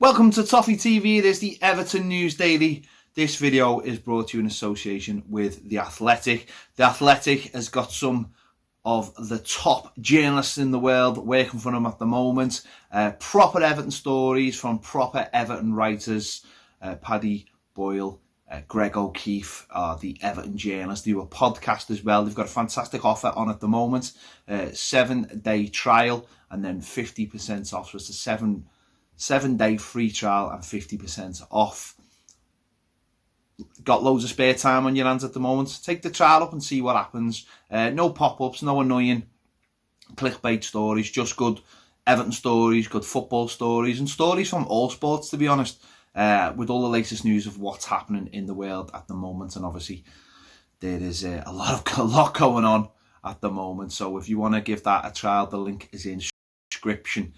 Welcome to Toffee TV. It is the Everton News Daily. This video is brought to you in association with The Athletic. The Athletic has got some of the top journalists in the world working for them at the moment. Proper Everton stories from proper Everton writers. Paddy Boyle, Greg O'Keefe are the Everton journalists. They do a podcast as well. They've got a fantastic offer on at the moment. 7-day trial and then 50% off. So it's a 7-day free trial and 50% off. Got loads of spare time on your hands at the moment. Take the trial up and see what happens. No pop-ups, no annoying clickbait stories, just good Everton stories, good football stories, and stories from all sports, to be honest, with all the latest news of what's happening in the world at the moment. And obviously there is a lot going on at the moment. So if you want to give that a trial, the link is in the description.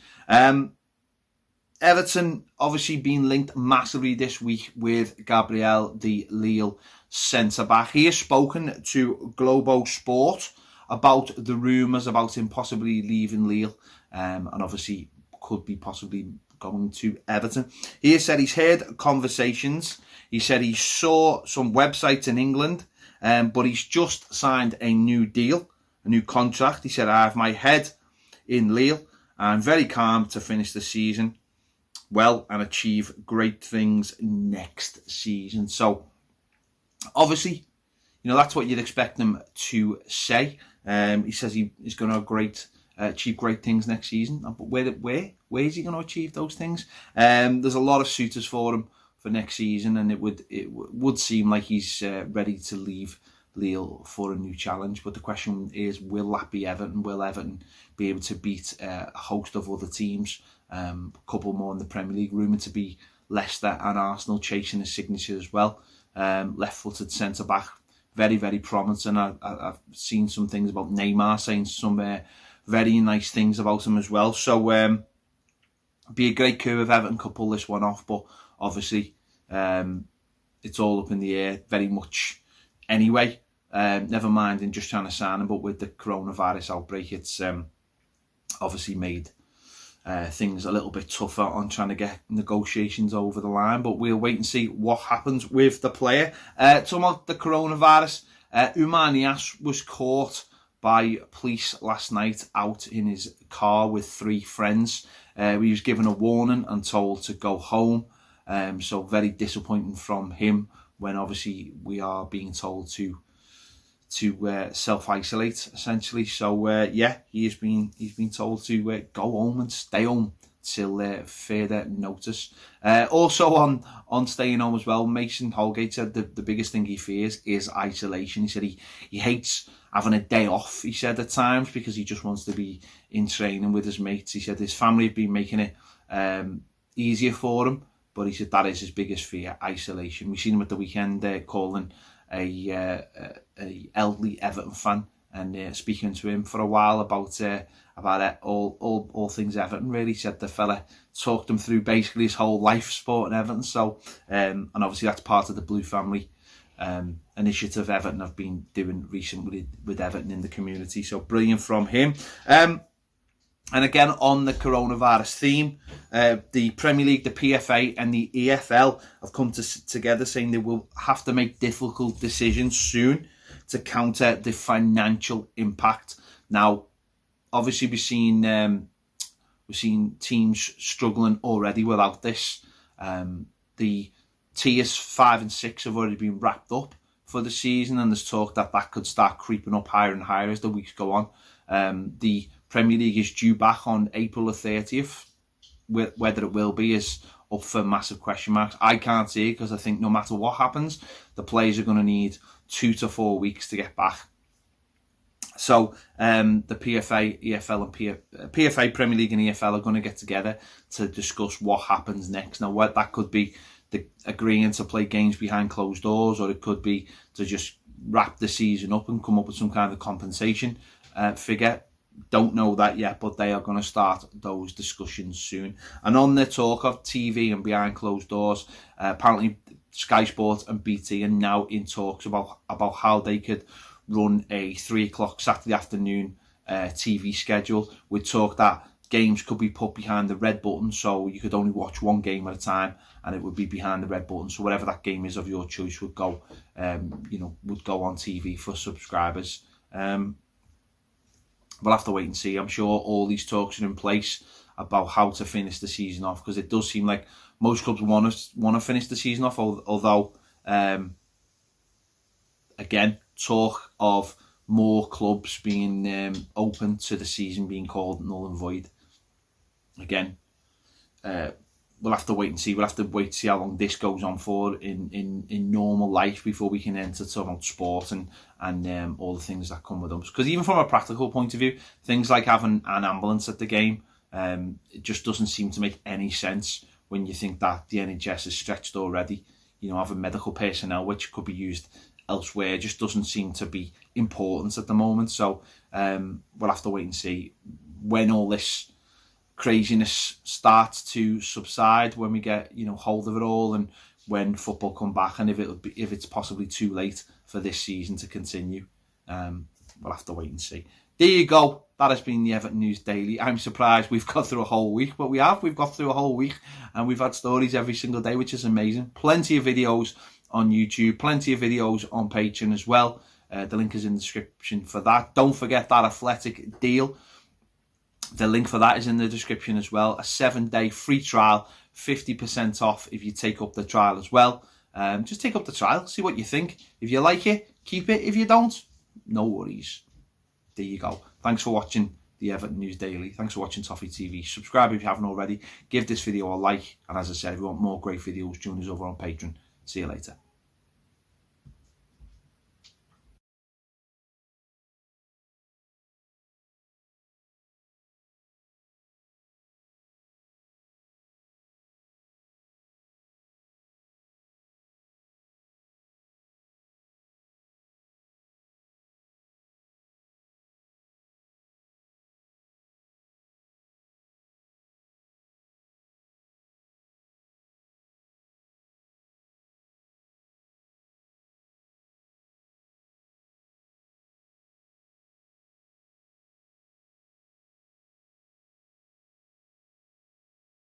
Everton obviously been linked massively this week with Gabriel, the Lille centre-back. He has spoken to Globo Sport about the rumours about him possibly leaving Lille and obviously could be possibly going to Everton. He has said he's heard conversations. He said he saw some websites in England, but he's just signed a new deal, a new contract. He said, I have my head in Lille. I'm very calm to finish the season well and achieve great things next season. So obviously, that's what you'd expect him to say. He says he's going to achieve great things next season. But where is he going to achieve those things? There's a lot of suitors for him for next season, and it would seem like he's ready to leave Lille for a new challenge. But the question is, will that be Everton? Will Everton be able to beat a host of other teams? A couple more in the Premier League, rumoured to be Leicester and Arsenal chasing his signature as well. Left-footed centre-back, very, very promising. I've seen some things about Neymar saying some very nice things about him as well. So be a great coup if Everton could pull this one off, but obviously it's all up in the air very much anyway. Never mind in just trying to sign him, but with the coronavirus outbreak, it's obviously made things a little bit tougher on trying to get negotiations over the line, but we'll wait and see what happens with the player. Talking about the coronavirus, Umar Niasse was caught by police last night out in his car with 3 friends. He was given a warning and told to go home. So very disappointing from him when obviously we are being told to self-isolate essentially. So he's been told to go home and stay home till further notice. Also on staying home as well, Mason Holgate said the biggest thing he fears is isolation. He said he hates having a day off, he said, at times, because he just wants to be in training with his mates. He said his family have been making it easier for him, but he said that is his biggest fear, isolation. We've seen him at the weekend calling a elderly Everton fan and speaking to him for a while about all things Everton. Really said the fella talked him through basically his whole life supporting Everton. So and obviously that's part of the Blue Family initiative Everton have been doing recently with Everton in the community. So brilliant from him. And again, on the coronavirus theme, the Premier League, the PFA and the EFL have come together saying they will have to make difficult decisions soon to counter the financial impact. Now, obviously, we've seen teams struggling already without this. The tiers 5 and 6 have already been wrapped up for the season, and there's talk that could start creeping up higher and higher as the weeks go on. The Premier League is due back on April the 30th. Whether it will be is up for massive question marks. I can't see it because I think no matter what happens, the players are going to need 2 to 4 weeks to get back. So the PFA, EFL and PFA, Premier League and EFL are going to get together to discuss what happens next. Now, what that could be the agreeing to play games behind closed doors, or it could be to just wrap the season up and come up with some kind of compensation figure. Don't know that yet, but they are going to start those discussions soon. And on the talk of TV and behind closed doors, apparently Sky Sports and BT are now in talks about how they could run a 3 o'clock Saturday afternoon TV schedule. We talk that games could be put behind the red button, so you could only watch one game at a time, and it would be behind the red button. So whatever that game is of your choice would go, would go on TV for subscribers. We'll have to wait and see. I'm sure all these talks are in place about how to finish the season off, because it does seem like most clubs want to finish the season off. Although, again, talk of more clubs being open to the season being called null and void. Again, we'll have to wait and see. We'll have to wait to see how long this goes on for in normal life before we can enter talk about sport and all the things that come with them. Because even from a practical point of view, things like having an ambulance at the game, it just doesn't seem to make any sense when you think that the NHS is stretched already. Having medical personnel which could be used elsewhere just doesn't seem to be important at the moment. So we'll have to wait and see when all this craziness starts to subside, when we get hold of it all, and when football come back, and if it's possibly too late for this season to continue. We'll have to wait and see. There you go. That has been the Everton News Daily. I'm surprised we've got through a whole week, but we've got through a whole week, and we've had stories every single day, which is amazing. Plenty of videos on YouTube, plenty of videos on Patreon as well. The link is in the description for that. Don't forget that Athletic deal. The link for that is in the description as well. A 7-day free trial, 50% off if you take up the trial as well. Just take up the trial, see what you think. If you like it, keep it. If you don't, no worries. There you go. Thanks for watching the Everton News Daily. Thanks for watching Toffee TV. Subscribe if you haven't already. Give this video a like. And as I said, if you want more great videos, join us over on Patreon. See you later.